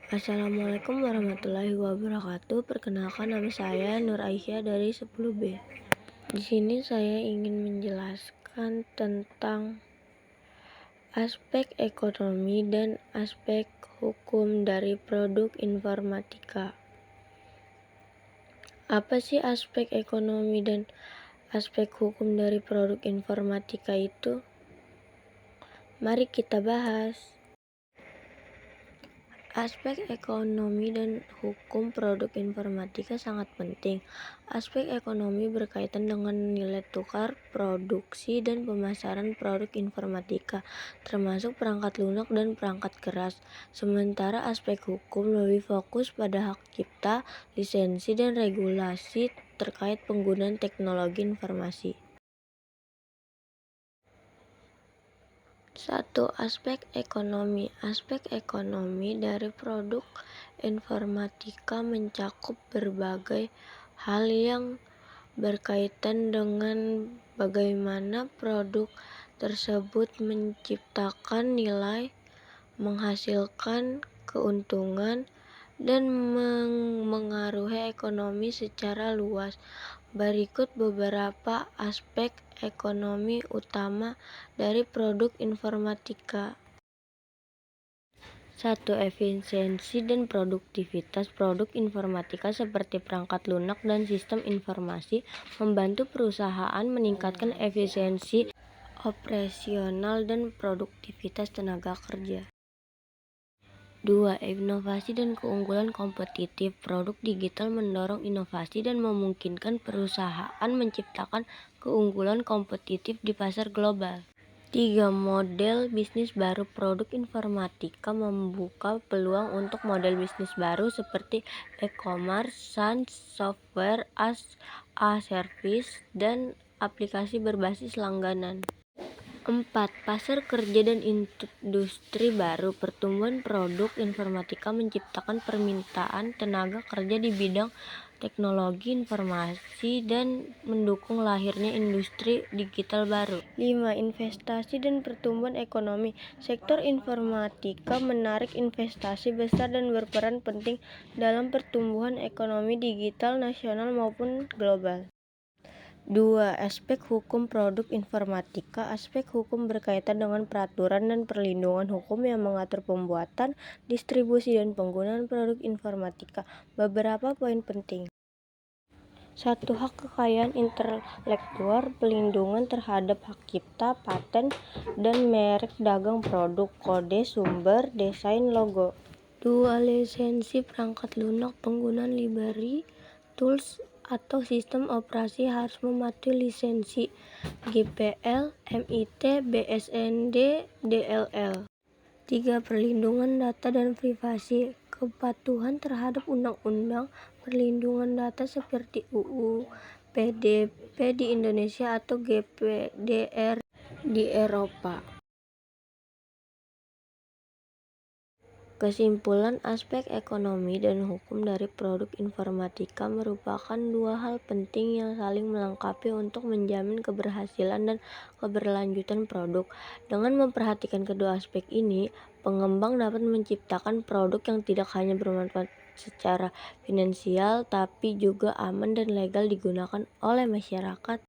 Assalamualaikum warahmatullahi wabarakatuh. Perkenalkan, nama saya Nur Aisyah dari 10B. Di sini saya ingin menjelaskan tentang aspek ekonomi dan aspek hukum dari produk informatika. Apa sih aspek ekonomi dan aspek hukum dari produk informatika itu? Mari kita bahas. Aspek ekonomi dan hukum produk informatika sangat penting. Aspek ekonomi berkaitan dengan nilai tukar, produksi, dan pemasaran produk informatika, termasuk perangkat lunak dan perangkat keras. Sementara aspek hukum lebih fokus pada hak cipta, lisensi, dan regulasi terkait penggunaan teknologi informasi. 1. Aspek ekonomi. Aspek ekonomi dari produk informatika mencakup berbagai hal yang berkaitan dengan bagaimana produk tersebut menciptakan nilai, menghasilkan keuntungan, dan mengaruhi ekonomi secara luas. Berikut beberapa aspek ekonomi utama dari produk informatika. 1. Efisiensi dan produktivitas produk informatika seperti perangkat lunak dan sistem informasi membantu perusahaan meningkatkan efisiensi operasional dan produktivitas tenaga kerja. 2. Inovasi dan keunggulan kompetitif. Produk digital mendorong inovasi dan memungkinkan perusahaan menciptakan keunggulan kompetitif di pasar global. 3. Model bisnis baru. Produk informatika membuka peluang untuk model bisnis baru seperti e-commerce, SaaS, software as a service, dan aplikasi berbasis langganan. 4. Pasar kerja dan industri baru. Pertumbuhan produk informatika menciptakan permintaan tenaga kerja di bidang teknologi informasi dan mendukung lahirnya industri digital baru. 5. Investasi dan pertumbuhan ekonomi. Sektor informatika menarik investasi besar dan berperan penting dalam pertumbuhan ekonomi digital nasional maupun global. 2. Aspek hukum produk informatika. Aspek hukum berkaitan dengan peraturan dan perlindungan hukum yang mengatur pembuatan, distribusi, dan penggunaan produk informatika. Beberapa poin penting. 1. Hak kekayaan intelektual, pelindungan terhadap hak cipta, paten, dan merek dagang produk, kode sumber, desain, logo. 2. Lisensi perangkat lunak, penggunaan library, tools, atau sistem operasi harus mematuhi lisensi GPL, MIT, BSND, DLL. 3. Perlindungan data dan privasi. Kepatuhan terhadap undang-undang perlindungan data seperti UU PDP di Indonesia atau GPDR di Eropa. Kesimpulan, aspek ekonomi dan hukum dari produk informatika merupakan dua hal penting yang saling melengkapi untuk menjamin keberhasilan dan keberlanjutan produk. Dengan memperhatikan kedua aspek ini, pengembang dapat menciptakan produk yang tidak hanya bermanfaat secara finansial, tapi juga aman dan legal digunakan oleh masyarakat.